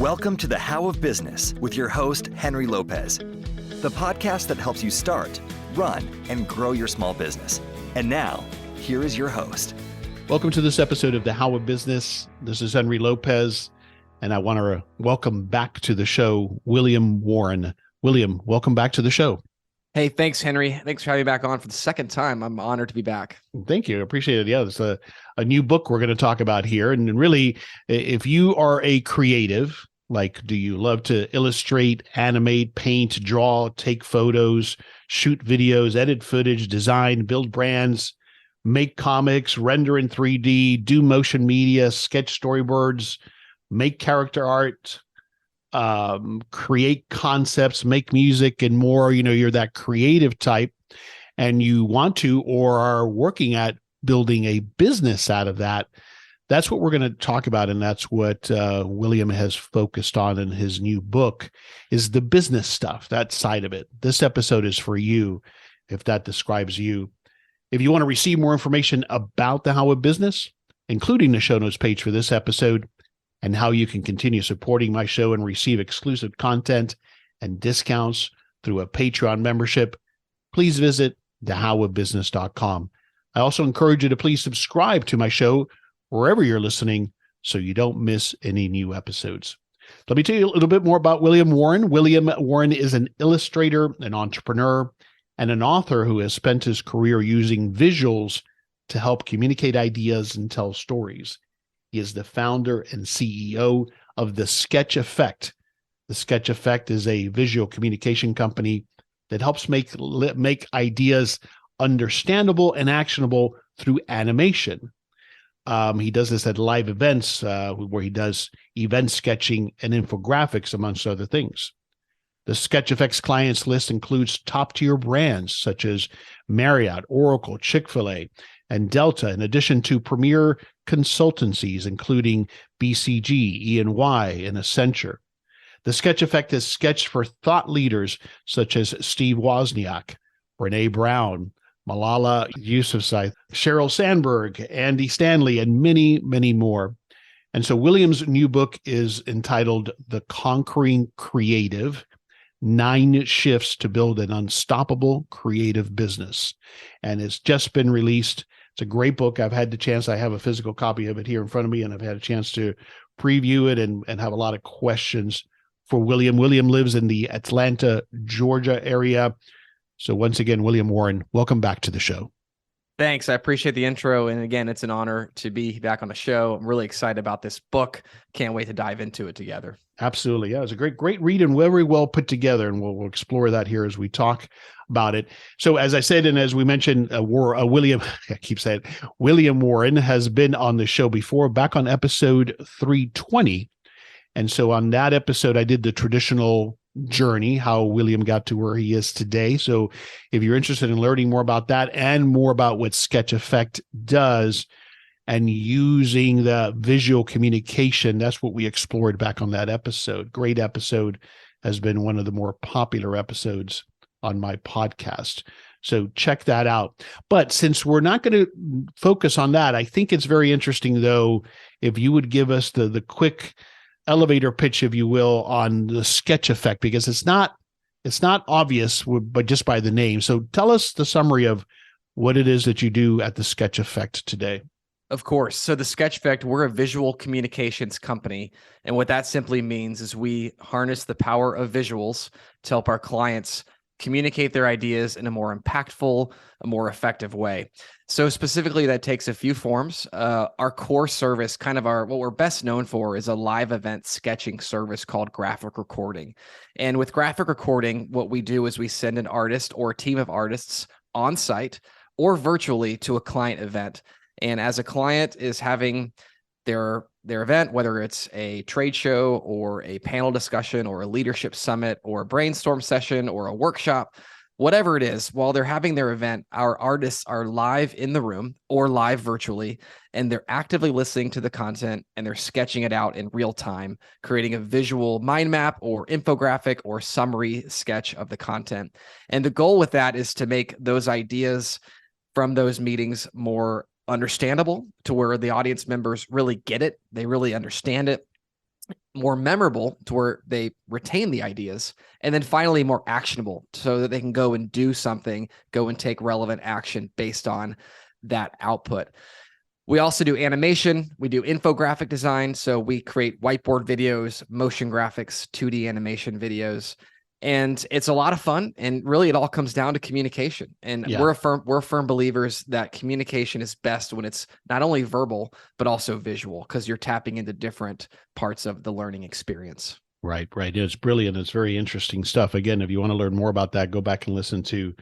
Welcome to the How of Business with your host, Henry Lopez, the podcast that helps you start, run, and grow your small business. And now, here is your host. Welcome to this episode of the How of Business. This is Henry Lopez, and I want to welcome back to the show, William Warren. William, welcome back to the show. Hey, thanks, Henry. Thanks for having me back on for the second time. I'm honored to be back. Thank you. I appreciate it. Yeah, it's a new book we're going to talk about here. And really, if you are a creative, like, do you love to illustrate, animate, paint, draw, take photos, shoot videos, edit footage, design, build brands, make comics, render in 3D, do motion media, sketch storyboards, make character art, create concepts, make music and more, you're that creative type and you want to or are working at building a business out of that, that's what we're going to talk about. And that's what William has focused on in his new book is the business stuff, that side of it. This episode is for you, if that describes you. If you want to receive more information about the How of Business, including the show notes page for this episode, and how you can continue supporting my show and receive exclusive content and discounts through a Patreon membership, please visit thehowofbusiness.com. I also encourage you to please subscribe to my show wherever you're listening so you don't miss any new episodes. Let me tell you a little bit more about William Warren. William Warren is an illustrator, an entrepreneur, and an author who has spent his career using visuals to help communicate ideas and tell stories. He is the founder and CEO of The Sketch Effect. The Sketch Effect is a visual communication company that helps make ideas understandable and actionable through animation. He does this at live events where he does event sketching and infographics, amongst other things. The Sketch Effect's clients list includes top-tier brands such as Marriott, Oracle, Chick-fil-A, and Delta, in addition to premier consultancies, including BCG, E&Y, and Accenture. The Sketch Effect is sketched for thought leaders such as Steve Wozniak, Brene Brown, Malala Yousafzai, Sheryl Sandberg, Andy Stanley, and many, many more. And so William's new book is entitled The Conquering Creative: 9 Shifts to Build an Unstoppable Creative Business. And it's just been released. It's a great book. I have a physical copy of it here in front of me, and I've had a chance to preview it and have a lot of questions for William. William lives in the Atlanta, Georgia area. So once again, William Warren, welcome back to the show. Thanks. I appreciate the intro. And again, it's an honor to be back on the show. I'm really excited about this book. Can't wait to dive into it together. Absolutely. Yeah, it's a great read and very well put together. And we'll explore that here as we talk about it. So as I said, and as we mentioned, William Warren has been on the show before, back on episode 320. And so on that episode, I did the traditional journey, how William got to where he is today. So if you're interested in learning more about that and more about what Sketch Effect does and using the visual communication, that's what we explored back on that episode. Great episode, has been one of the more popular episodes on my podcast. So check that out. But since we're not going to focus on that, I think it's very interesting, though, if you would give us the quick elevator pitch, if you will, on the Sketch Effect, because it's not obvious, but just by the name. So tell us the summary of what it is that you do at the Sketch Effect today. Of course. So the Sketch Effect, we're a visual communications company. And what that simply means is we harness the power of visuals to help our clients communicate their ideas in a more impactful, a more effective way. So specifically, that takes a few forms. Our core service, what we're best known for, is a live event sketching service called graphic recording. And with graphic recording, what we do is we send an artist or a team of artists on site or virtually to a client event. And as a client is having their event, whether it's a trade show or a panel discussion or a leadership summit or a brainstorm session or a workshop, whatever it is, while they're having their event, our artists are live in the room or live virtually, and they're actively listening to the content and they're sketching it out in real time, creating a visual mind map or infographic or summary sketch of the content. And the goal with that is to make those ideas from those meetings more understandable to where the audience members really get it. They really understand it. more memorable to where they retain the ideas, and then finally more actionable so that they can go and do something, go and take relevant action based on that output. We also do animation. We do infographic design. So we create whiteboard videos, motion graphics, 2D animation videos. And it's a lot of fun. And really, it all comes down to communication. And we're firm believers that communication is best when it's not only verbal, but also visual, because you're tapping into different parts of the learning experience. Right. It's brilliant. It's very interesting stuff. Again, if you want to learn more about that, go back and listen to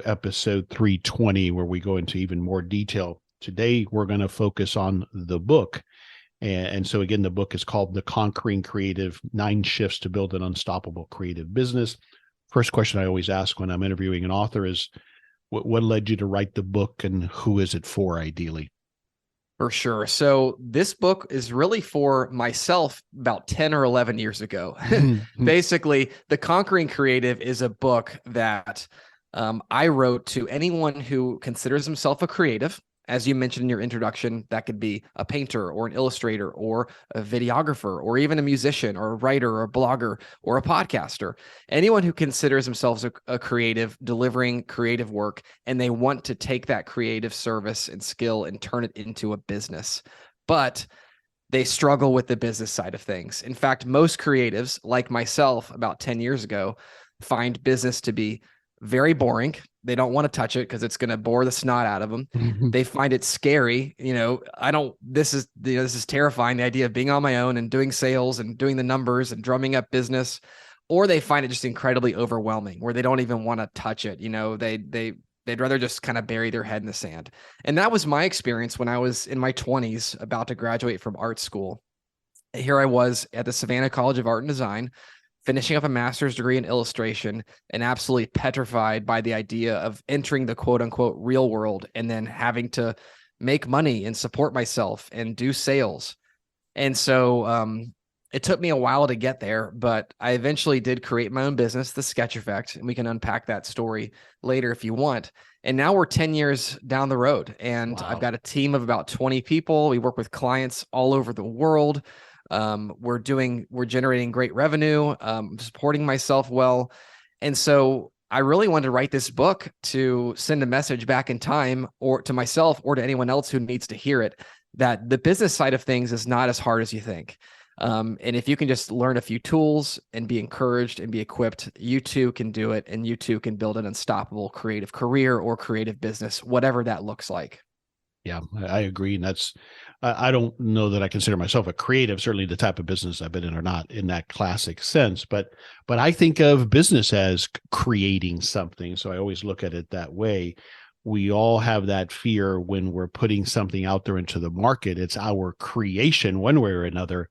episode 320, where we go into even more detail. Today, we're going to focus on the book. And so again, the book is called The Conquering Creative: 9 Shifts to Build an Unstoppable Creative Business. First question I always ask when I'm interviewing an author is, what led you to write the book, and who is it for, ideally? For sure. So this book is really for myself about 10 or 11 years ago. Basically, The Conquering Creative is a book that I wrote to anyone who considers himself a creative. As you mentioned in your introduction, that could be a painter or an illustrator or a videographer or even a musician or a writer or a blogger or a podcaster. Anyone who considers themselves a creative, delivering creative work, and they want to take that creative service and skill and turn it into a business. But they struggle with the business side of things. In fact, most creatives, like myself about 10 years ago, find business to be very boring. They don't want to touch it because it's going to bore the snot out of them. They find it scary. This is terrifying. The idea of being on my own and doing sales and doing the numbers and drumming up business, or they find it just incredibly overwhelming where they don't even want to touch it. They'd rather just kind of bury their head in the sand. And that was my experience when I was in my 20s, about to graduate from art school. Here I was at the Savannah College of Art and Design, finishing up a master's degree in illustration, and absolutely petrified by the idea of entering the quote unquote real world and then having to make money and support myself and do sales. And so it took me a while to get there, but I eventually did create my own business, The Sketch Effect, and we can unpack that story later if you want. And now we're 10 years down the road, and Wow. I've got a team of about 20 people. We work with clients all over the world. We're generating great revenue, supporting myself well. And so I really wanted to write this book to send a message back in time, or to myself or to anyone else who needs to hear it, that the business side of things is not as hard as you think. And if you can just learn a few tools and be encouraged and be equipped, you too can do it. And you too can build an unstoppable creative career or creative business, whatever that looks like. Yeah, I agree. And that's, I don't know that I consider myself a creative, certainly the type of business I've been in or not in that classic sense, but I think of business as creating something. So I always look at it that way. We all have that fear when we're putting something out there into the market. It's our creation one way or another.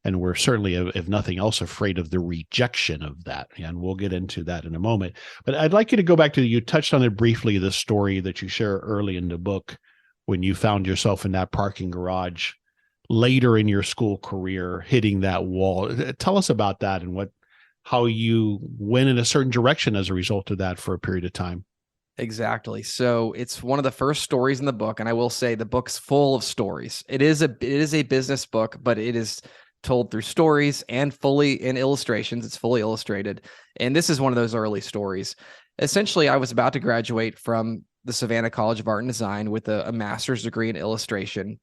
And we're certainly, if nothing else, afraid of the rejection of that. And we'll get into that in a moment. But I'd like you to go back to, you touched on it briefly, the story that you share early in the book, when you found yourself in that parking garage later in your school career, hitting that wall. Tell us about that and how you went in a certain direction as a result of that for a period of time. Exactly. So it's one of the first stories in the book. And I will say the book's full of stories. It is a business book, but it is told through stories and fully in illustrations. It's fully illustrated. And this is one of those early stories. Essentially, I was about to graduate from the Savannah College of Art and Design with a master's degree in illustration.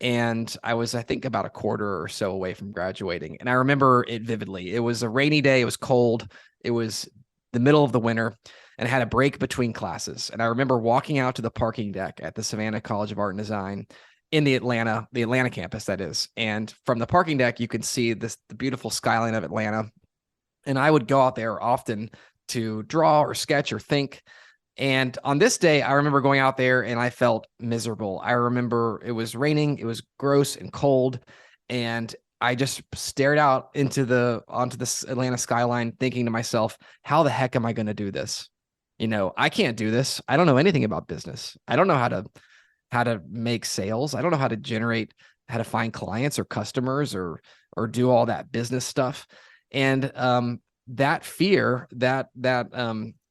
And I was, I think, about a quarter or so away from graduating. And I remember it vividly. It was a rainy day. It was cold. It was the middle of the winter, and I had a break between classes. And I remember walking out to the parking deck at the Savannah College of Art and Design in the Atlanta campus, that is. And from the parking deck, you can see the beautiful skyline of Atlanta. And I would go out there often to draw or sketch or think. And on this day, I remember going out there and I felt miserable. I remember it was raining, it was gross and cold, and I just stared out onto this Atlanta skyline, thinking to myself, how the heck am I going to do this? I can't do this. I don't know anything about business. I don't know how to make sales. I don't know how to find clients or customers or do all that business stuff. And that fear, that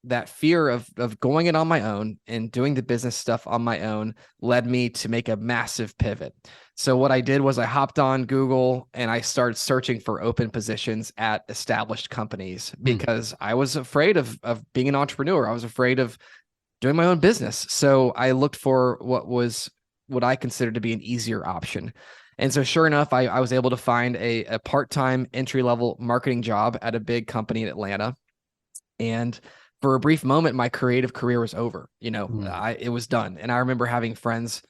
that fear of going it on my own and doing the business stuff on my own led me to make a massive pivot. So what I did was I hopped on Google and I started searching for open positions at established companies because I was afraid of being an entrepreneur. I was afraid of doing my own business. So I looked for what I considered to be an easier option. And so sure enough, I was able to find a part-time entry-level marketing job at a big company in Atlanta. And for a brief moment, my creative career was over. It was done. And I remember having friends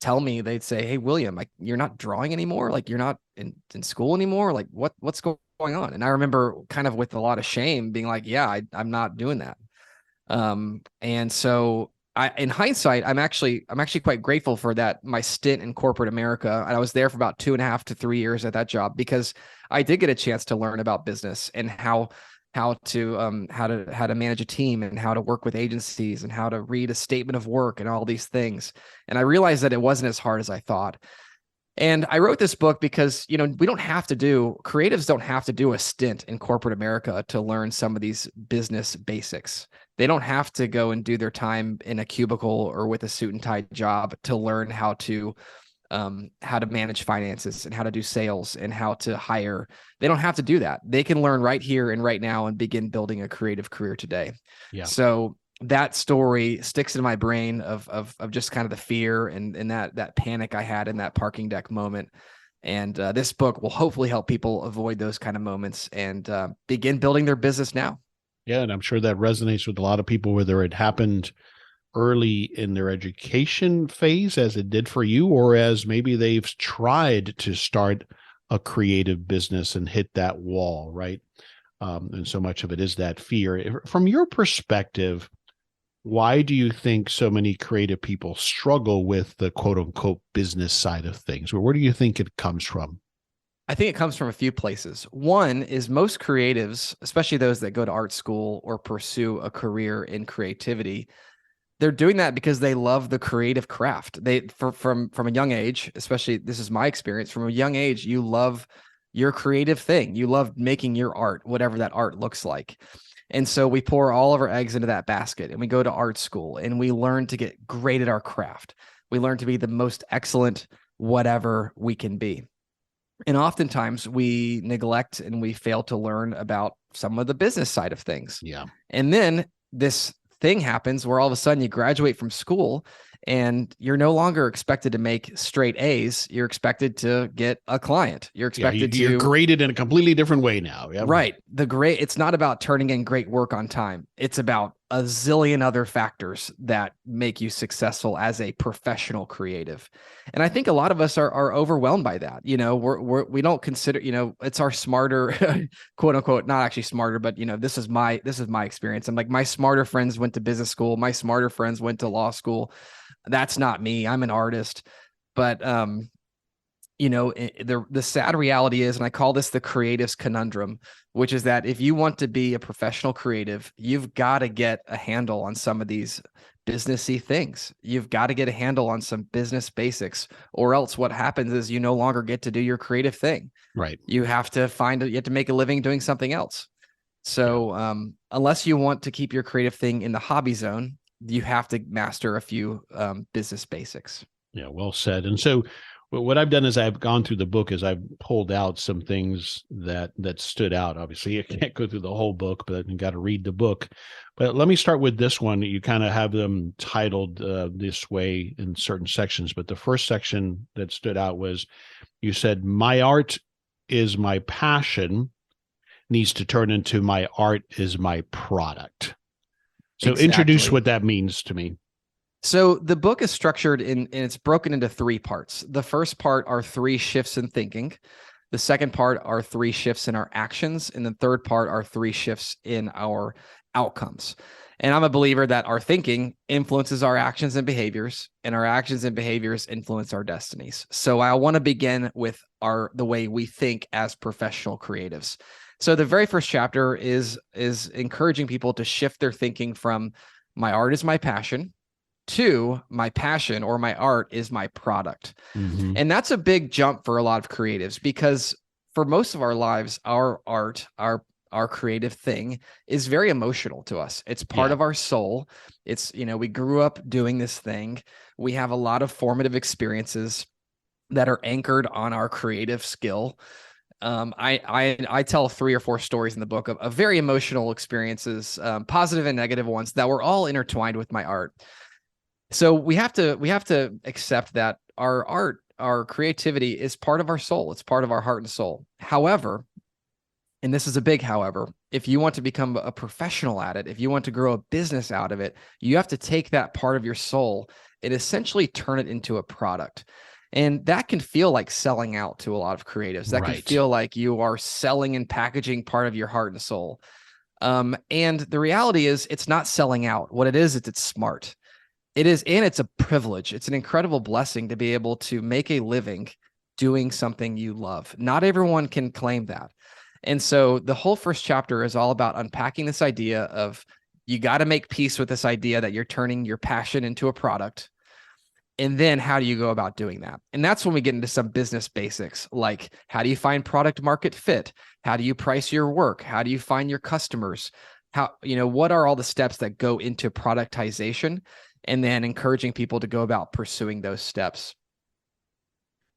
tell me, they'd say, "Hey, William, like you're not drawing anymore. Like you're not in school anymore. Like what's going on?" And I remember kind of with a lot of shame being like, "Yeah, I'm not doing that." And so in hindsight, I'm actually quite grateful for that, my stint in corporate America. And I was there for about 2.5 to 3 years at that job because I did get a chance to learn about business and how to manage a team and how to work with agencies and how to read a statement of work and all these things. And I realized that it wasn't as hard as I thought. And I wrote this book because, creatives don't have to do a stint in corporate America to learn some of these business basics. They don't have to go and do their time in a cubicle or with a suit and tie job to learn how to manage finances and how to do sales and how to hire. They don't have to do that. They can learn right here and right now and begin building a creative career today. Yeah. So that story sticks in my brain of just kind of the fear and that panic I had in that parking deck moment. And this book will hopefully help people avoid those kind of moments and begin building their business now. Yeah. And I'm sure that resonates with a lot of people, whether it happened early in their education phase, as it did for you, or as maybe they've tried to start a creative business and hit that wall, right? And so much of it is that fear. From your perspective, why do you think so many creative people struggle with the quote unquote business side of things? Where do you think it comes from? I think it comes from a few places. One is most creatives, especially those that go to art school or pursue a career in creativity, they're doing that because they love the creative craft. From a young age, especially this is my experience, from a young age, you love your creative thing. You love making your art, whatever that art looks like. And so we pour all of our eggs into that basket and we go to art school and we learn to get great at our craft. We learn to be the most excellent, whatever we can be. And oftentimes we neglect and we fail to learn about some of the business side of things. Yeah. And then this thing happens where all of a sudden you graduate from school and you're no longer expected to make straight A's. You're expected to get a client. You're expected you're graded in a completely different way now. Yeah. Right. It's not about turning in great work on time. It's about a zillion other factors that make you successful as a professional creative. And I think a lot of us are overwhelmed by that. We don't consider, it's our smarter, quote unquote, not actually smarter, but this is my experience. I'm like, my smarter friends went to business school. My smarter friends went to law school. That's not me. I'm an artist. But, the sad reality is, and I call this the creative's conundrum, which is that if you want to be a professional creative, you've got to get a handle on some of these businessy things. You've got to get a handle on some business basics, or else what happens is you no longer get to do your creative thing. Right. You have to make a living doing something else. So unless you want to keep your creative thing in the hobby zone, you have to master a few business basics. Yeah, well said. And so what I've done is I've gone through the book is I've pulled out some things that stood out. Obviously, you can't go through the whole book, but you got to read the book. But let me start with this one. You kind of have them titled this way in certain sections. But the first section that stood out was you said, "My art is my passion, needs to turn into my art is my product." So Introduce what that means to me. So the book is structured and it's broken into 3 parts. The first part are 3 shifts in thinking. The second part are 3 shifts in our actions. And the third part are 3 shifts in our outcomes. And I'm a believer that our thinking influences our actions and behaviors, and our actions and behaviors influence our destinies. So I want to begin with the way we think as professional creatives. So the very first chapter is encouraging people to shift their thinking from my art is my passion to my passion or my art is my product. Mm-hmm. And that's a big jump for a lot of creatives because for most of our lives, our art, our our creative thing is very emotional to us. It's part of our soul. It's, we grew up doing this thing. We have a lot of formative experiences that are anchored on our creative skill. I tell 3 or 4 stories in the book of very emotional experiences, positive and negative ones, that were all intertwined with my art. So we have to accept that our art, our creativity is part of our soul. It's part of our heart and soul. However, and this is a big however, if you want to become a professional at it, if you want to grow a business out of it, you have to take that part of your soul and essentially turn it into a product. And that can feel like selling out to a lot of creatives. That can feel like you are selling and packaging part of your heart and soul. And the reality is it's not selling out. What it is, it's smart. It is, and it's a privilege. It's an incredible blessing to be able to make a living doing something you love. Not everyone can claim that. And so the whole first chapter is all about unpacking this idea of you got to make peace with this idea that you're turning your passion into a product. And then how do you go about doing that? And that's when we get into some business basics, like how do you find product market fit? How do you price your work? How do you find your customers? What are all the steps that go into productization? And then encouraging people to go about pursuing those steps.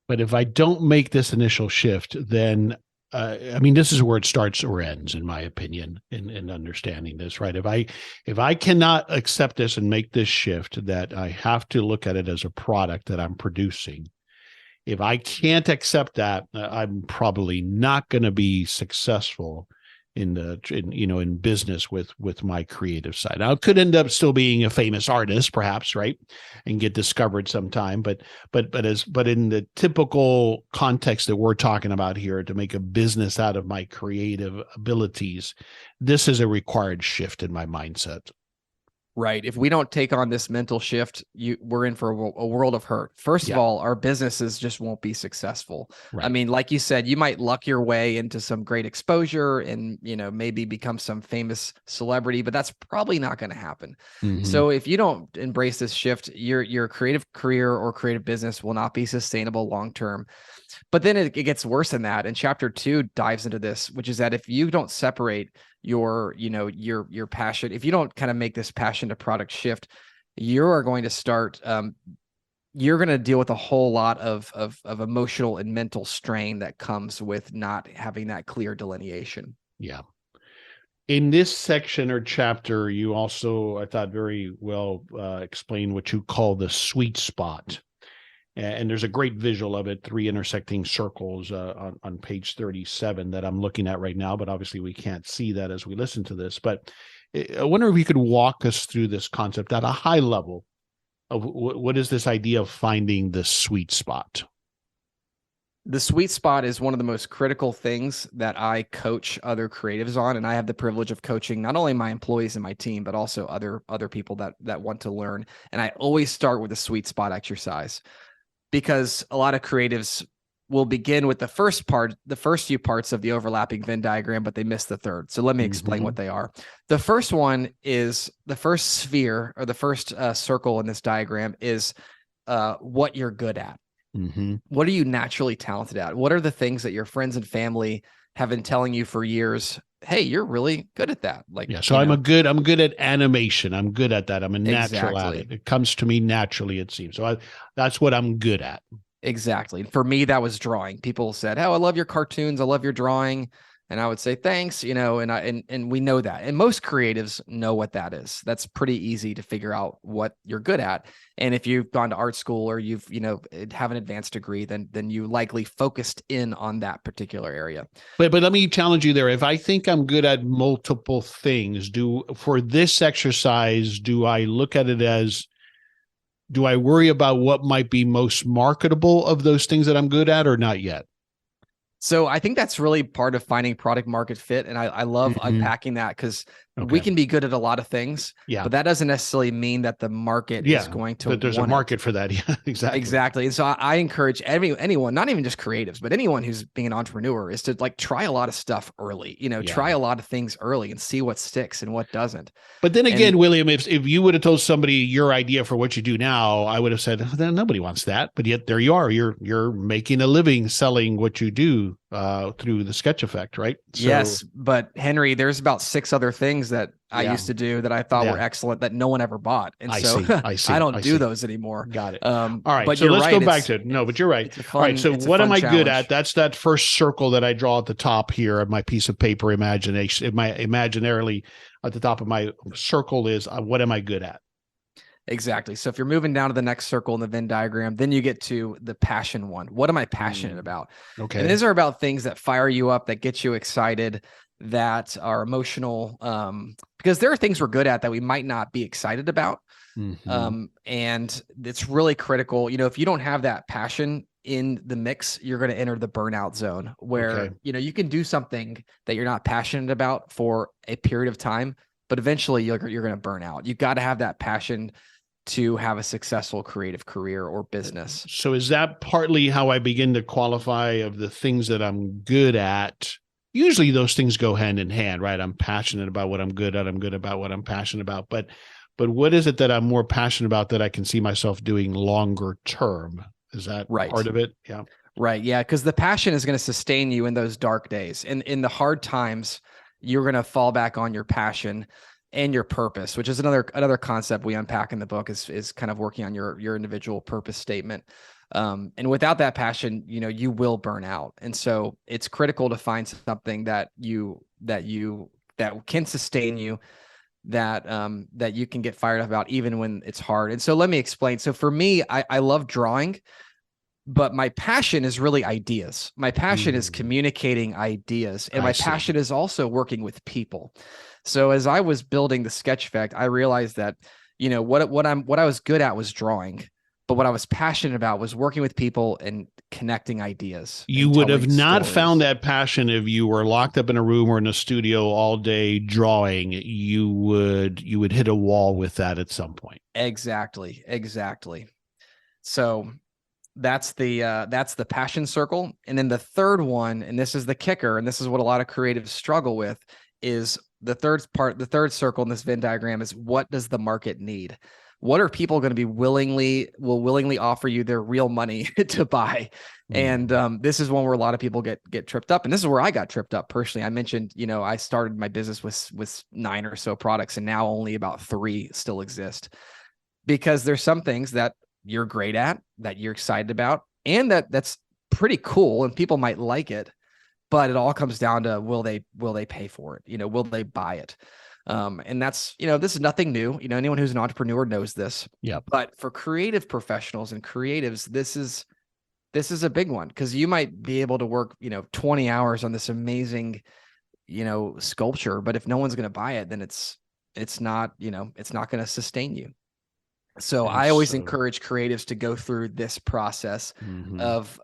But if I don't make this initial shift, then this is where it starts or ends, in my opinion, in understanding this, right? If I cannot accept this and make this shift, that I have to look at it as a product that I'm producing. If I can't accept that, I'm probably not going to be successful in business with my creative side. Now, I could end up still being a famous artist, perhaps, right, and get discovered sometime. But in the typical context that we're talking about here, to make a business out of my creative abilities, this is a required shift in my mindset. Right. If we don't take on this mental shift, we're in for a world of hurt. First of all, our businesses just won't be successful. Right. I mean, like you said, you might luck your way into some great exposure and, maybe become some famous celebrity, but that's probably not going to happen. Mm-hmm. So if you don't embrace this shift, your creative career or creative business will not be sustainable long-term. But then it gets worse than that. And chapter 2 dives into this, which is that if you don't separate your passion, if you don't kind of make this passion to product shift, you are going to start, you're going to deal with a whole lot of emotional and mental strain that comes with not having that clear delineation. Yeah. In this section or chapter, you also, I thought, very well explained what you call the sweet spot. And there's a great visual of it, 3 intersecting circles on page 37 that I'm looking at right now, but obviously we can't see that as we listen to this. But I wonder if you could walk us through this concept at a high level of what is this idea of finding the sweet spot? The sweet spot is one of the most critical things that I coach other creatives on. And I have the privilege of coaching not only my employees and my team, but also other people that want to learn. And I always start with a sweet spot exercise, because a lot of creatives will begin with the first few parts of the overlapping Venn diagram, but they miss the third. So let me explain what they are. The first one is the first sphere, or the first circle in this diagram, is what you're good at. Mm-hmm. What are you naturally talented at? What are the things that your friends and family have been telling you for years? Hey, you're really good at that. So I'm good at animation. I'm good at that. I'm a natural at it. It comes to me naturally, it seems. So that's what I'm good at. Exactly. For me, that was drawing. People said, "Oh, I love your cartoons. I love your drawing." And I would say, "Thanks," and we know that. And most creatives know what that is. That's pretty easy to figure out what you're good at. And if you've gone to art school or you've, have an advanced degree, then you likely focused in on that particular area. But let me challenge you there. If I think I'm good at multiple things, for this exercise, do I look at it as, do I worry about what might be most marketable of those things that I'm good at, or not yet? So I think that's really part of finding product market fit. And I love unpacking that, because we can be good at a lot of things, but that doesn't necessarily mean that the market is going to, that there's a market for that. Yeah, exactly. Exactly. And so I encourage anyone, not even just creatives, but anyone who's being an entrepreneur, is to try a lot of stuff early, try a lot of things early and see what sticks and what doesn't. But then again, William, if you would have told somebody your idea for what you do now, I would have said, nobody wants that. But yet there you are, you're making a living selling what you do. through the sketch effect, right? So, yes, but Henry, there's about 6 other things that I used to do that I thought were excellent that no one ever bought, and I so see. I don't do those anymore. Got it. All right, but so you're let's right. go back to it. No, but you're right. It's a All right, fun. so It's a what fun am I good challenge. at? That's that first circle that I draw at the top here of my piece of paper. Imagination, my imaginarily at the top of my circle is what am I good at? Exactly. So if you're moving down to the next circle in the Venn diagram, then you get to the passion one. What am I passionate about? Okay. And these are about things that fire you up, that get you excited, that are emotional. Because there are things we're good at that we might not be excited about. Mhm. And it's really critical. You know, if you don't have that passion in the mix, you're going to enter the burnout zone where, you know, you can do something that you're not passionate about for a period of time, but eventually you're going to burn out. You got to have that passion to have a successful creative career or business. So is that partly how I begin to qualify of the things that I'm good at? Usually those things go hand in hand, right? I'm passionate about what I'm good at. I'm good about what I'm passionate about. But what is it that I'm more passionate about that I can see myself doing longer term? Is that part of it? Yeah. Right. Yeah. Because the passion is going to sustain you in those dark days. And in the hard times, you're going to fall back on your passion and your purpose, which is another concept we unpack in the book, is kind of working on your individual purpose statement. And without that passion, you know, you will burn out. And so it's critical to find something that can sustain you, that you can get fired up about even when it's hard. And so let me explain. So for me, I love drawing, but my passion is really ideas. My passion is communicating ideas, and my passion is also working with people. So as I was building the sketch effect, I realized that, you know, what I was good at was drawing, but what I was passionate about was working with people and connecting ideas. You would have not found that passion if you were locked up in a room or in a studio all day drawing. You would hit a wall with that at some point. Exactly. So that's the passion circle. And then the third one, and this is the kicker, and this is what a lot of creatives struggle with, is the third circle in this Venn diagram is, what does the market need? What are people going to be willingly offer you their real money to buy? And this is one where a lot of people get tripped up. And this is where I got tripped up personally. I mentioned, you know, I started my business with 9 or so products, and now only about 3 still exist, because there's some things that you're great at, that you're excited about, and that's pretty cool, and people might like it, but it all comes down to, will they pay for it? You know, will they buy it? And that's, you know, this is nothing new. You know, anyone who's an entrepreneur knows this. Yeah. But for creative professionals and creatives, this is a big one, because you might be able to work, you know, 20 hours on this amazing, you know, sculpture, but if no one's going to buy it, then it's not, you know, it's not going to sustain you. So I always encourage creatives to go through this process of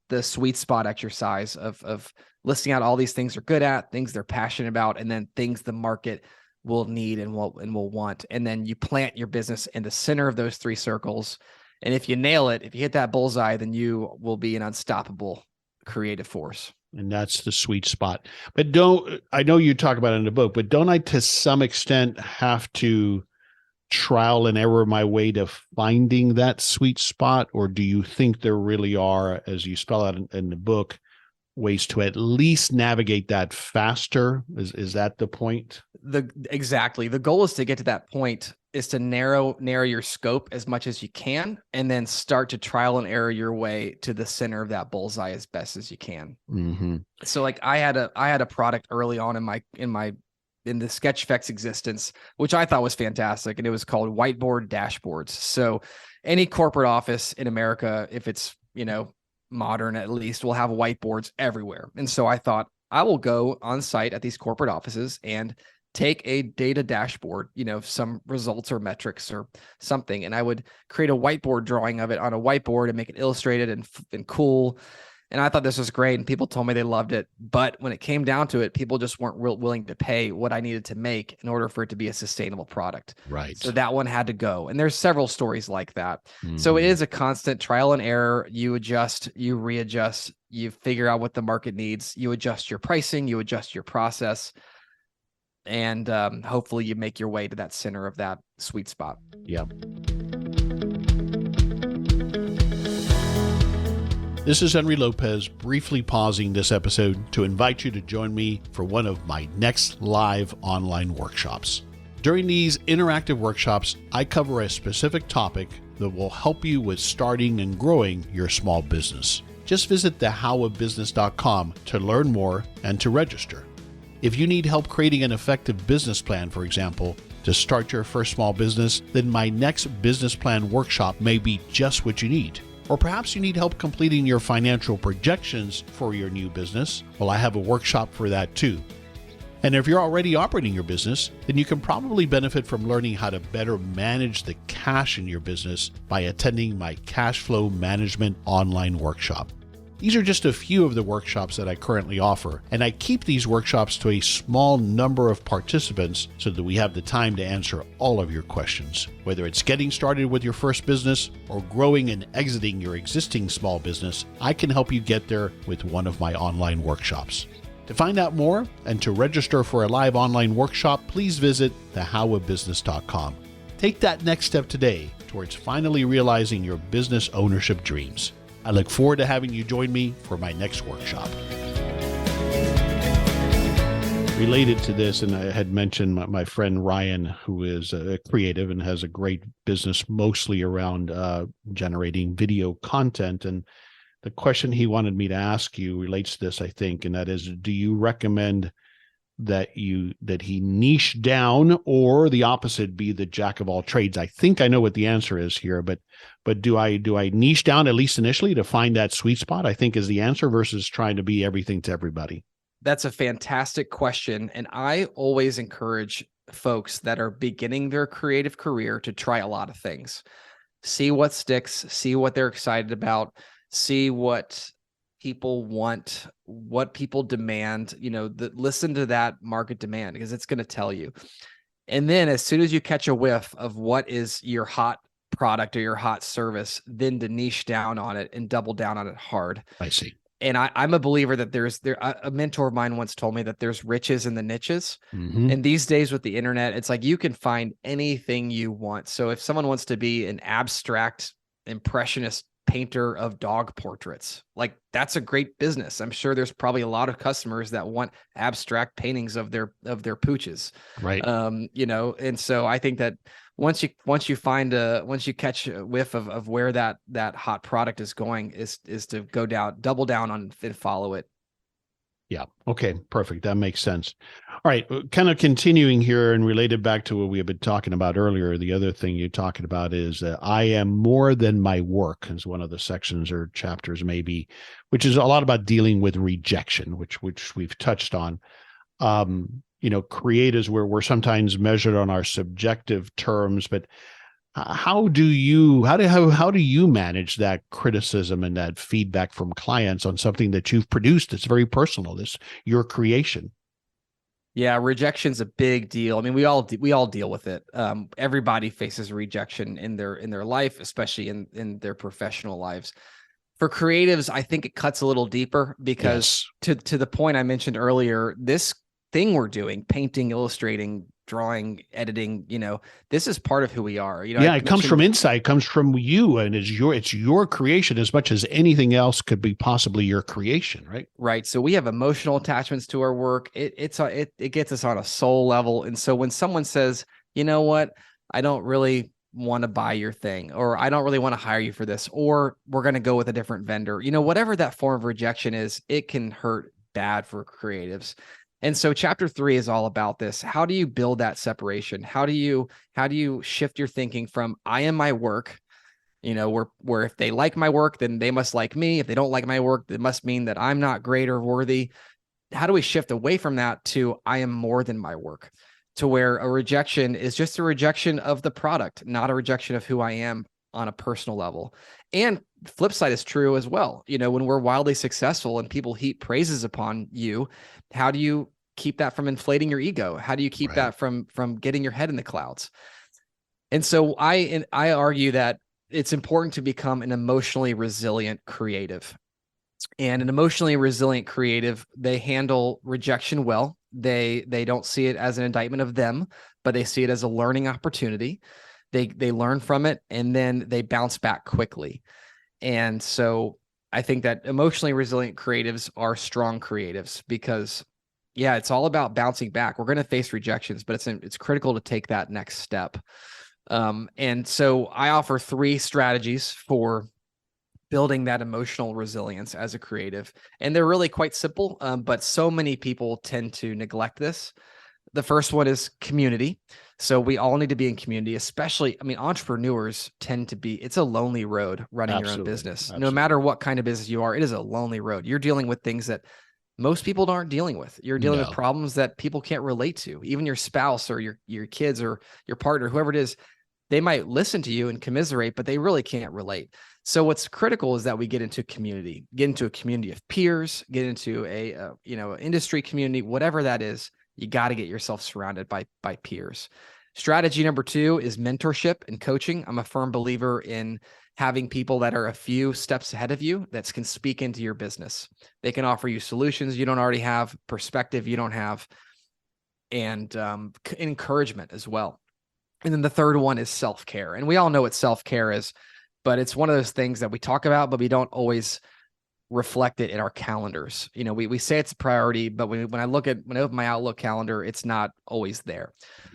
the sweet spot exercise of listing out all these things they're good at, things they're passionate about, and then things the market will need and will want. And then you plant your business in the center of those 3 circles. And if you nail it, if you hit that bullseye, then you will be an unstoppable creative force. And that's the sweet spot. But I know you talk about it in the book, but don't I, to some extent, have to trial and error my way to finding that sweet spot? Or do you think there really are, as you spell out in the book, ways to at least navigate that faster? Is that the point? Exactly. The goal is to get to that point, is to narrow your scope as much as you can, and then start to trial and error your way to the center of that bullseye as best as you can. So like I had a product early on in the sketch effects existence, which I thought was fantastic. And it was called whiteboard dashboards. So any corporate office in America, if it's, you know, modern at least, will have whiteboards everywhere. And so I thought, I will go on site at these corporate offices and take a data dashboard, you know, some results or metrics or something. And I would create a whiteboard drawing of it on a whiteboard and make it illustrated and cool. And I thought this was great, and people told me they loved it. But when it came down to it, people just weren't willing to pay what I needed to make in order for it to be a sustainable product. Right. So that one had to go. And there's several stories like that. So it is a constant trial and error. You adjust, you readjust, you figure out what the market needs, you adjust your pricing, you adjust your process, and hopefully you make your way to that center of that sweet spot. Yeah. This is Henry Lopez, briefly pausing this episode to invite you to join me for one of my next live online workshops. During these interactive workshops, I cover a specific topic that will help you with starting and growing your small business. Just visit thehowofbusiness.com to learn more and to register. If you need help creating an effective business plan, for example, to start your first small business, then my next business plan workshop may be just what you need. Or perhaps you need help completing your financial projections for your new business. Well, I have a workshop for that too. And if you're already operating your business, then you can probably benefit from learning how to better manage the cash in your business by attending my cash flow management online workshop. These are just a few of the workshops that I currently offer, and I keep these workshops to a small number of participants so that we have the time to answer all of your questions. Whether it's getting started with your first business or growing and exiting your existing small business, I can help you get there with one of my online workshops. To find out more and to register for a live online workshop, please visit thehowofbusiness.com. Take that next step today towards finally realizing your business ownership dreams. I look forward to having you join me for my next workshop. Related to this, and I had mentioned my friend Ryan, who is a creative and has a great business mostly around generating video content. And the question he wanted me to ask you relates to this, I think, and that is, do you recommend that he niche down, or the opposite, be the jack of all trades? I think I know what the answer is here, but do I niche down at least initially to find that sweet spot, I think is the answer, versus trying to be everything to everybody? That's a fantastic question. And I always encourage folks that are beginning their creative career to try a lot of things. See what sticks, see what they're excited about, see what people want, what people demand, listen to that market demand, because it's going to tell you. And then as soon as you catch a whiff of what is your hot product or your hot service, then to niche down on it and double down on it hard. I see. And I'm a believer that a mentor of mine once told me that there's riches in the niches. Mm-hmm. And these days with the internet, it's like you can find anything you want. So if someone wants to be an abstract impressionist painter of dog portraits, like that's a great business. I'm sure there's probably a lot of customers that want abstract paintings of their pooches. Right. And so I think that once you catch a whiff of where that hot product is going, is to double down on and follow it. Yeah. Okay. Perfect. That makes sense. All right. Kind of continuing here and related back to what we have been talking about earlier. The other thing you're talking about is I am more than my work, is one of the sections or chapters maybe, which is a lot about dealing with rejection, which we've touched on. Creatives, we're sometimes measured on our subjective terms, but how do you manage that criticism and that feedback from clients on something that you've produced that's very personal, this your creation? Yeah, rejection's a big deal. I mean, we all deal with it. Everybody faces rejection in their life, especially in their professional lives. For creatives, I think it cuts a little deeper because to the point I mentioned earlier, this thing we're doing, painting, illustrating, drawing, editing, this is part of who we are. It comes from inside, comes from you, and it's your creation as much as anything else could be possibly your creation, right? Right. So we have emotional attachments to our work. It gets us on a soul level. And so when someone says, you know what, I don't really want to buy your thing, or I don't really want to hire you for this, or we're going to go with a different vendor, whatever that form of rejection is, it can hurt bad for creatives. And so chapter 3 is all about this. How do you build that separation? How do you shift your thinking from I am my work, where if they like my work, then they must like me. If they don't like my work, it must mean that I'm not great or worthy. How do we shift away from that to I am more than my work, to where a rejection is just a rejection of the product, not a rejection of who I am on a personal level. And flip side is true as well. When we're wildly successful and people heap praises upon you, how do you keep that from inflating your ego? How do you keep that from getting your head in the clouds? And so I argue that it's important to become an emotionally resilient creative. And an emotionally resilient creative, they handle rejection well. They don't see it as an indictment of them, but they see it as a learning opportunity. They learn from it, and then they bounce back quickly. And so I think that emotionally resilient creatives are strong creatives because, yeah, it's all about bouncing back. We're going to face rejections, but it's critical to take that next step. And so I offer 3 strategies for building that emotional resilience as a creative. And they're really quite simple, but so many people tend to neglect this. The first one is community. So we all need to be in community, especially, I mean, entrepreneurs tend to be, it's a lonely road running your own business. No matter what kind of business you are, it is a lonely road. You're dealing with things that most people aren't dealing with. You're dealing with problems that people can't relate to. Even your spouse or your kids or your partner, whoever it is, they might listen to you and commiserate, but they really can't relate. So what's critical is that we get into community, get into a community of peers, get into a industry community, whatever that is. You got to get yourself surrounded by peers. Strategy number 2 is mentorship and coaching. I'm a firm believer in having people that are a few steps ahead of you that can speak into your business. They can offer you solutions you don't already have, perspective you don't have, and encouragement as well. And then the third one is self-care. And we all know what self-care is, but it's one of those things that we talk about, but we don't always reflect it in our calendars. We say it's a priority, but when I open my Outlook calendar, it's not always there.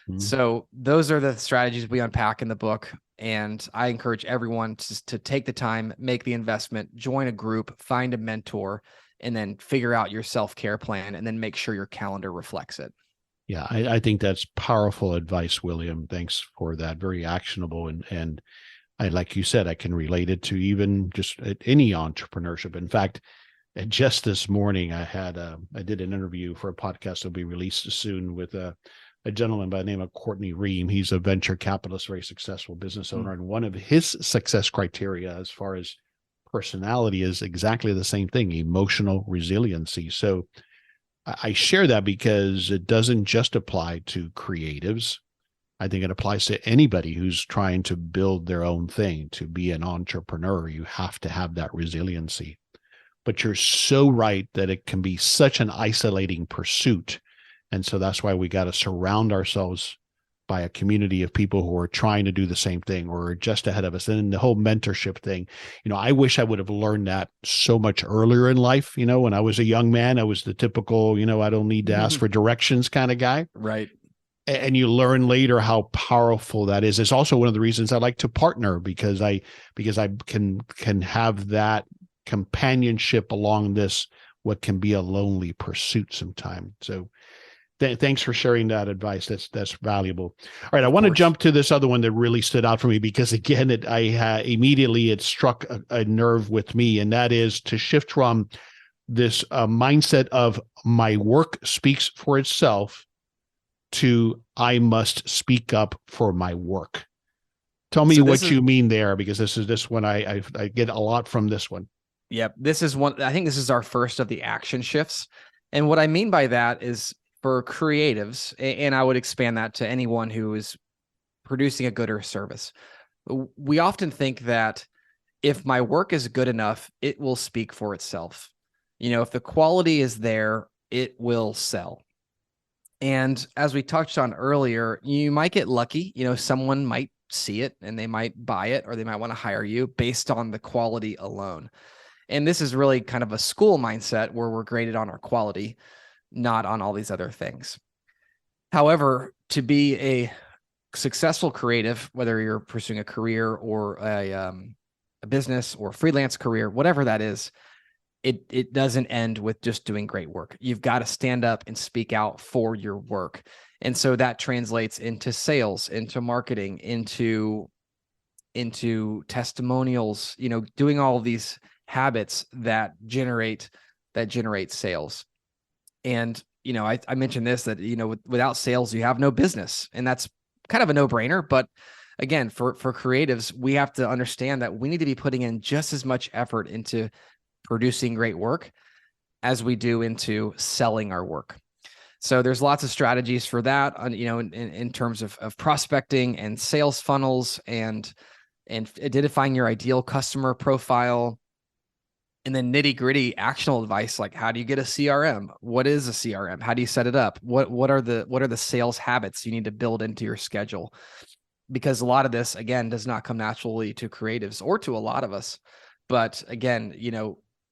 Mm-hmm. So those are the strategies we unpack in the book. And I encourage everyone to take the time, make the investment, join a group, find a mentor, and then figure out your self-care plan, and then make sure your calendar reflects it. Yeah, I think that's powerful advice, William. Thanks for that. Very actionable. And like you said, I can relate it to even just any entrepreneurship. In fact, just this morning, I did an interview for a podcast that'll be released soon with a gentleman by the name of Courtney Ream. He's a venture capitalist, very successful business owner. And one of his success criteria as far as personality is exactly the same thing, emotional resiliency. So I share that because it doesn't just apply to creatives. I think it applies to anybody who's trying to build their own thing. To be an entrepreneur, you have to have that resiliency. But you're so right that it can be such an isolating pursuit. And so that's why we got to surround ourselves by a community of people who are trying to do the same thing or are just ahead of us. And then the whole mentorship thing, I wish I would have learned that so much earlier in life. When I was a young man, I was the typical, I don't need to ask for directions kind of guy. Right. And you learn later how powerful that is. It's also one of the reasons I like to partner because I can have that companionship along this, what can be a lonely pursuit sometimes. So thanks for sharing that advice. That's valuable. All right. I want to jump to this other one that really stood out for me because again, immediately it struck a nerve with me, and that is to shift from this mindset of my work speaks for itself to I must speak up for my work. Tell me what you mean there, because this one I get a lot from this one. Yep. This is one, I think this is our first of the action shifts. And what I mean by that is for creatives, and I would expand that to anyone who is producing a good or service. We often think that if my work is good enough, it will speak for itself. If the quality is there, it will sell. And as we touched on earlier, you might get lucky. Someone might see it and they might buy it, or they might want to hire you based on the quality alone. And this is really kind of a school mindset where we're graded on our quality, not on all these other things. However, to be a successful creative, whether you're pursuing a career or a business or freelance career, whatever that is, it doesn't end with just doing great work. You've got to stand up and speak out for your work. And so that translates into sales, into marketing, into testimonials, doing all of these habits that generate sales. And, I mentioned this, that, without sales, you have no business. And that's kind of a no-brainer. But again, for creatives, we have to understand that we need to be putting in just as much effort into producing great work as we do into selling our work. So there's lots of strategies for that, in terms of prospecting and sales funnels and identifying your ideal customer profile. And then nitty gritty actionable advice, like how do you get a CRM? What is a CRM? How do you set it up? What are the sales habits you need to build into your schedule? Because a lot of this, again, does not come naturally to creatives or to a lot of us, But again,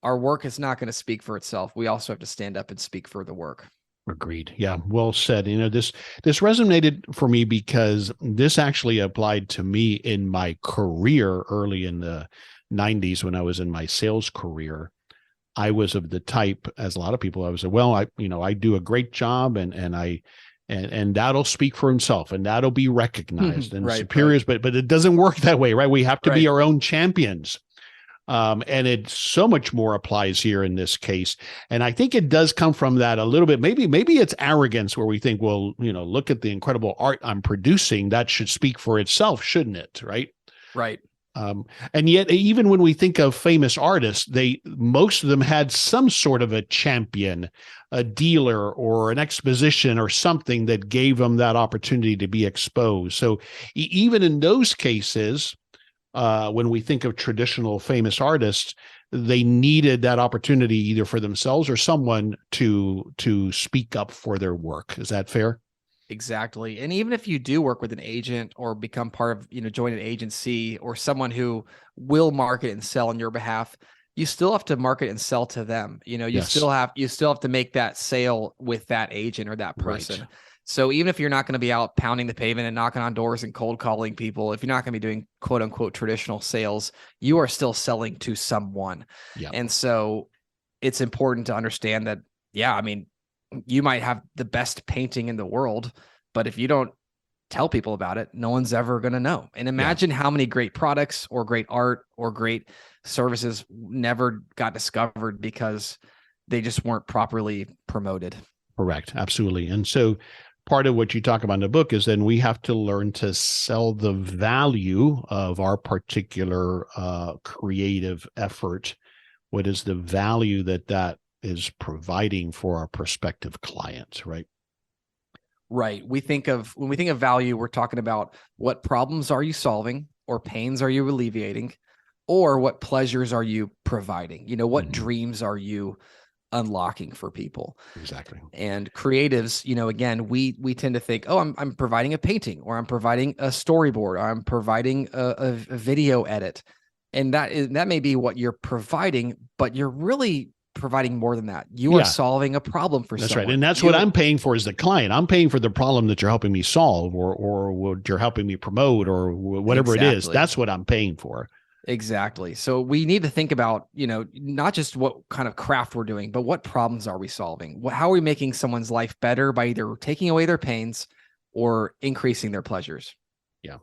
our work is not going to speak for itself. We also have to stand up and speak for the work. Agreed. Yeah, well said. This resonated for me because this actually applied to me in my career early in the 90s when I was in my sales career. I was of the type, as a lot of people, I was, well, I do a great job and that'll speak for himself and that'll be recognized and Right, superiors, right. but it doesn't work that way, right? We have to be Right. our own champions. And it so much more applies here in this case. And I think it does come from that a little bit. Maybe it's arrogance where we think, well, look at the incredible art I'm producing. That should speak for itself, shouldn't it? Right. Right. And yet, even when we think of famous artists, most of them had some sort of a champion, a dealer, or an exposition or something that gave them that opportunity to be exposed. So even in those cases, when we think of traditional famous artists, they needed that opportunity either for themselves or someone to speak up for their work. Is that fair? Exactly. And even if you do work with an agent or become part of, join an agency or someone who will market and sell on your behalf, you still have to market and sell to them. You Yes. still have to make that sale with that agent or that person. Right. So even if you're not going to be out pounding the pavement and knocking on doors and cold calling people, if you're not going to be doing quote unquote traditional sales, you are still selling to someone. Yeah. And so it's important to understand that, you might have the best painting in the world, but if you don't tell people about it, no one's ever going to know. And imagine how many great products or great art or great services never got discovered because they just weren't properly promoted. Correct. Absolutely. And so part of what you talk about in the book is then we have to learn to sell the value of our particular creative effort. What is the value that is providing for our prospective clients, right? Right. When we think of value, we're talking about what problems are you solving or pains are you alleviating, or what pleasures are you providing? What dreams are you unlocking for people? Exactly. And creatives, again, we tend to think, oh, I'm providing a painting, or I'm providing a storyboard, or I'm providing a video edit. And that may be what you're providing, but you're really providing more than that. You are solving a problem for someone. That's right. And that's what I'm paying for as the client. I'm paying for the problem that you're helping me solve or what you're helping me promote or whatever it is. That's what I'm paying for. Exactly. So we need to think about, not just what kind of craft we're doing, but what problems are we solving? How are we making someone's life better by either taking away their pains or increasing their pleasures? Yeah.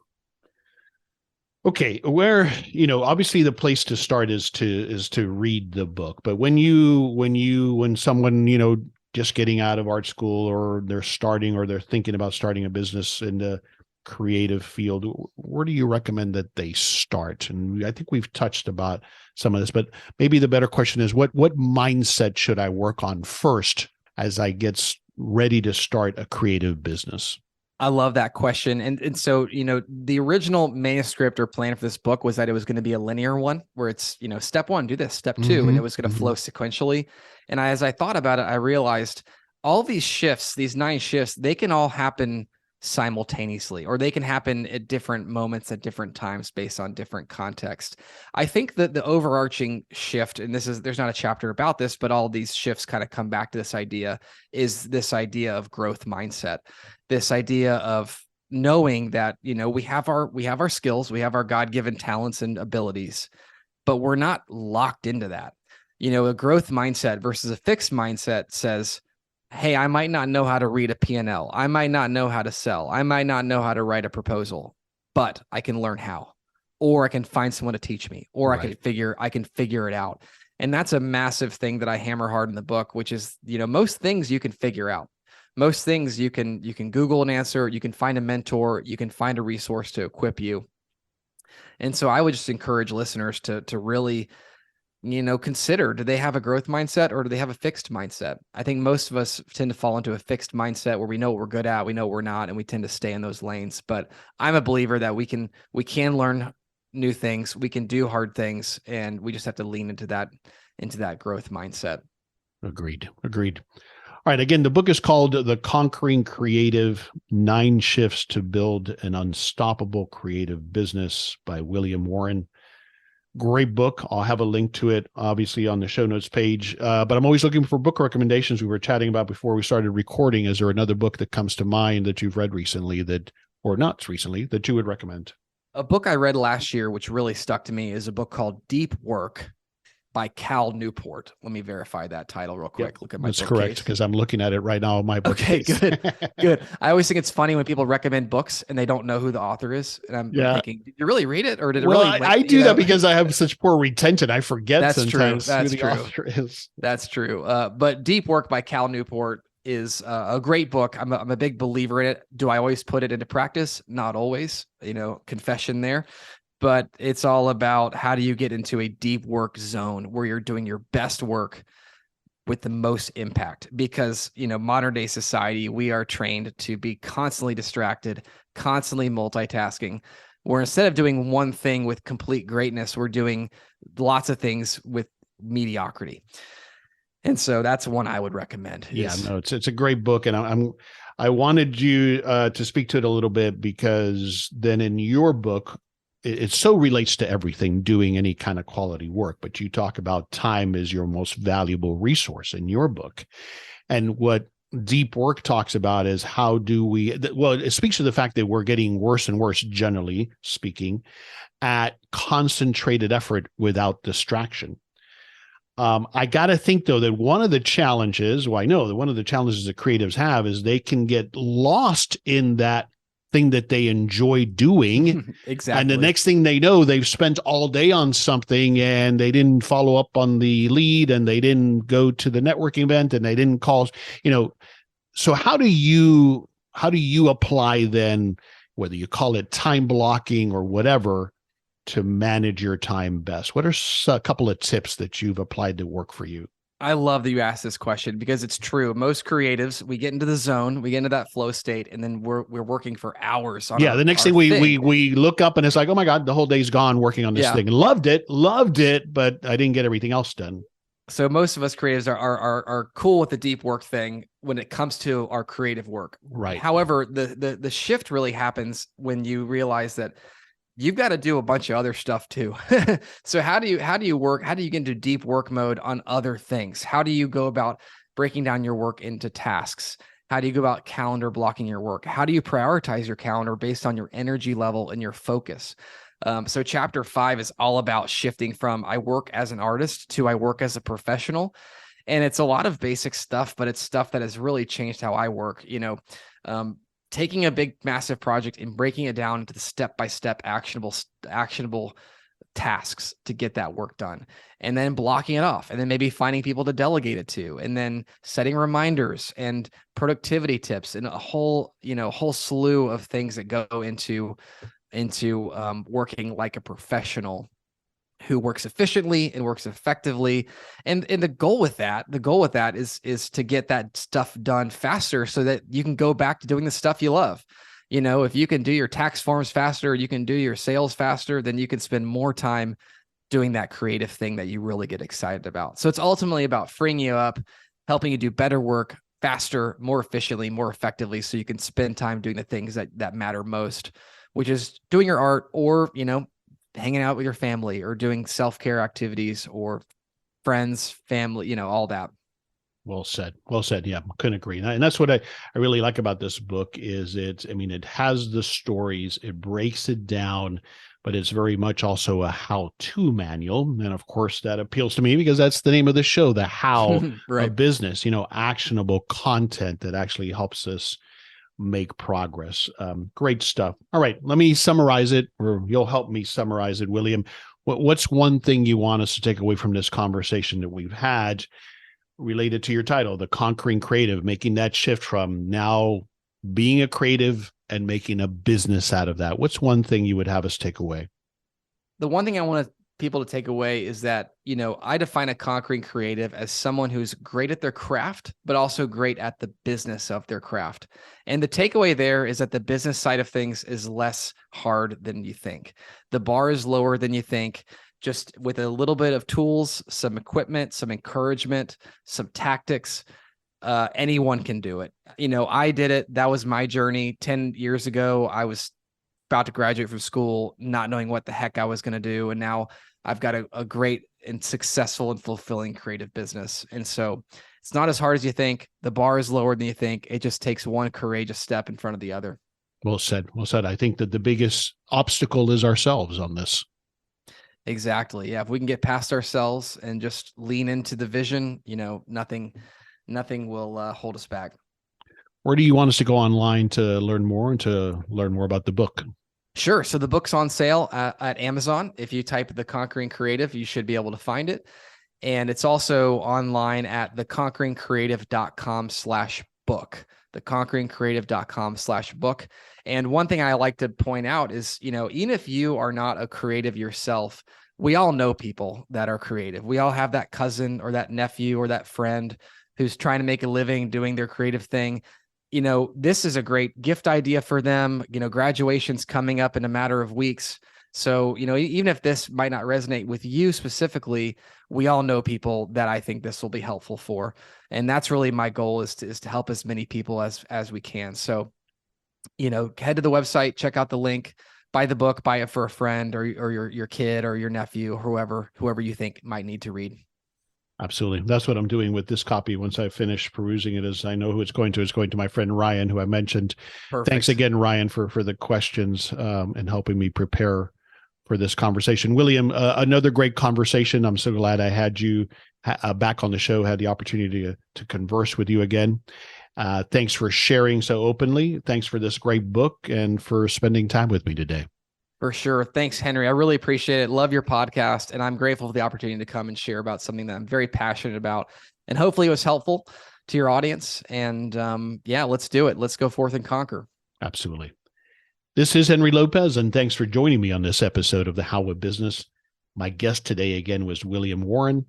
Okay, where obviously the place to start is to read the book. But when someone just getting out of art school, or they're starting, or they're thinking about starting a business in the creative field, where do you recommend that they start? And I think we've touched about some of this, but maybe the better question is what mindset should I work on first as I get ready to start a creative business? I love that question. And so, the original manuscript or plan for this book was that it was going to be a linear one where it's, step one, do this, step two, and it was going to flow sequentially. And as I thought about it, I realized all these shifts, these 9 shifts, they can all happen simultaneously, or they can happen at different moments at different times based on different context. I think that the overarching shift, and there's not a chapter about this, but all these shifts kind of come back to this idea, is this idea of growth mindset, this idea of knowing that, we have our skills, we have our God-given talents and abilities, but we're not locked into that. A growth mindset versus a fixed mindset says, hey, I might not know how to read a P&L. I might not know how to sell. I might not know how to write a proposal, but I can learn how, or I can find someone to teach me, or I can figure it out. And that's a massive thing that I hammer hard in the book, which is, most things you can figure out. Most things you can Google an answer, you can find a mentor, you can find a resource to equip you. And so I would just encourage listeners to really, consider, do they have a growth mindset or do they have a fixed mindset? I think most of us tend to fall into a fixed mindset where we know what we're good at, we know what we're not, and we tend to stay in those lanes. But I'm a believer that we can learn new things, we can do hard things, and we just have to lean into that growth mindset. Agreed. All right. Again, the book is called The Conquering Creative: 9 Shifts to Build an Unstoppable Creative Business by William Warren. Great book. I'll have a link to it, obviously, on the show notes page. But I'm always looking for book recommendations. We were chatting about before we started recording. Is there another book that comes to mind that you've read recently or not recently, that you would recommend? A book I read last year, which really stuck to me, is a book called Deep Work by Cal Newport. Let me verify that title real quick. Yep, look at my that's bookcase. correct, because I'm looking at it right now on my bookcase. Okay, good. I always think it's funny when people recommend books and they don't know who the author is. And I'm thinking, did you really read it, or did it really? I do that because I have such poor retention. I forget That's sometimes true. That's who the true. author is. That's true. But Deep Work by Cal Newport is a great book. I'm a big believer in it. Do I always put it into practice? Not always. Confession there. But it's all about how do you get into a deep work zone where you're doing your best work with the most impact. Because, modern day society, we are trained to be constantly distracted, constantly multitasking, where instead of doing one thing with complete greatness, we're doing lots of things with mediocrity. And so that's one I would recommend. It's a great book. And I wanted you to speak to it a little bit, because then in your book, it so relates to everything, doing any kind of quality work, but you talk about time as your most valuable resource in your book. And what Deep Work talks about is it speaks to the fact that we're getting worse and worse, generally speaking, at concentrated effort without distraction. I got to think, though, that one of the challenges that creatives have is they can get lost in that thing that they enjoy doing. Exactly. And the next thing they know, they've spent all day on something and they didn't follow up on the lead, and they didn't go to the networking event, and they didn't call, so how do you apply then, whether you call it time blocking or whatever, to manage your time best? What are a couple of tips that you've applied to work for you? I love that you asked this question, because it's true. Most creatives, we get into the zone, we get into that flow state, and then we're working for hours on the next thing we look up and it's like, oh my God, the whole day's gone working on this thing. Loved it, but I didn't get everything else done. So most of us creatives are cool with the deep work thing when it comes to our creative work. Right. However, the shift really happens when you realize that you've got to do a bunch of other stuff too. So how do you work? How do you get into deep work mode on other things? How do you go about breaking down your work into tasks? How do you go about calendar blocking your work? How do you prioritize your calendar based on your energy level and your focus? So chapter 5 is all about shifting from I work as an artist to I work as a professional. And it's a lot of basic stuff, but it's stuff that has really changed how I work. Taking a big, massive project and breaking it down into the step-by-step actionable tasks to get that work done, and then blocking it off, and then maybe finding people to delegate it to, and then setting reminders and productivity tips, and a whole slew of things that go into working like a professional who works efficiently and works effectively. And the goal with that is to get that stuff done faster so that you can go back to doing the stuff you love. If you can do your tax forms faster, you can do your sales faster, then you can spend more time doing that creative thing that you really get excited about. So it's ultimately about freeing you up, helping you do better work faster, more efficiently, more effectively, so you can spend time doing the things that matter most, which is doing your art, or, hanging out with your family, or doing self-care activities, or friends, family, all that. Well said. Yeah, couldn't agree. And that's what I really like about this book is it has the stories, it breaks it down, but it's very much also a how-to manual. And of course that appeals to me because that's the name of the show, the how right. of business, actionable content that actually helps us make progress. Great stuff. All right, let me summarize it, or you'll help me summarize it, William. What's one thing you want us to take away from this conversation that we've had related to your title, The Conquering Creative, making that shift from now being a creative and making a business out of that? What's one thing you would have us take away? The one thing I want people to take away is that, I define a conquering creative as someone who's great at their craft, but also great at the business of their craft. And the takeaway there is that the business side of things is less hard than you think. The bar is lower than you think. Just with a little bit of tools, some equipment, some encouragement, some tactics, anyone can do it. I did it. That was my journey 10 years ago. I was about to graduate from school, not knowing what the heck I was going to do. And now I've got a great and successful and fulfilling creative business. And so it's not as hard as you think. The bar is lower than you think. It just takes one courageous step in front of the other. Well said. Well said. I think that the biggest obstacle is ourselves on this. Exactly. Yeah. If we can get past ourselves and just lean into the vision, nothing will hold us back. Where do you want us to go online to learn more and to learn more about the book? Sure. So the book's on sale at Amazon. If you type The Conquering Creative, you should be able to find it. And it's also online at theconqueringcreative.com/book, theconqueringcreative.com/book. And one thing I like to point out is, even if you are not a creative yourself, we all know people that are creative. We all have that cousin or that nephew or that friend who's trying to make a living doing their creative thing. This is a great gift idea for them. Graduation's coming up in a matter of weeks. So, even if this might not resonate with you specifically, we all know people that I think this will be helpful for. And that's really my goal is to help as many people as we can. So, head to the website, check out the link, buy the book, buy it for a friend or your kid or your nephew, or whoever you think might need to read. Absolutely. That's what I'm doing with this copy. Once I finish perusing it, as I know who it's going to. It's going to my friend Ryan, who I mentioned. Perfect. Thanks again, Ryan, for the questions and helping me prepare for this conversation. William, another great conversation. I'm so glad I had you back on the show, had the opportunity to converse with you again. Thanks for sharing so openly. Thanks for this great book and for spending time with me today. For sure. Thanks, Henry. I really appreciate it. Love your podcast. And I'm grateful for the opportunity to come and share about something that I'm very passionate about. And hopefully it was helpful to your audience. And let's do it. Let's go forth and conquer. Absolutely. This is Henry Lopez, and thanks for joining me on this episode of The How of Business. My guest today again was William Warren.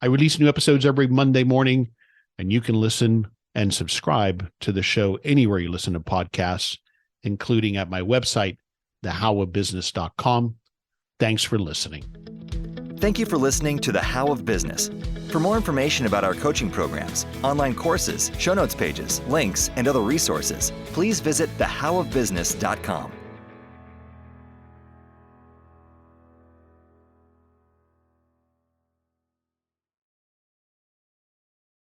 I release new episodes every Monday morning, and you can listen and subscribe to the show anywhere you listen to podcasts, including at my website, thehowofbusiness.com. Thanks for listening. Thank you for listening to The How of Business. For more information about our coaching programs, online courses, show notes pages, links, and other resources, please visit thehowofbusiness.com.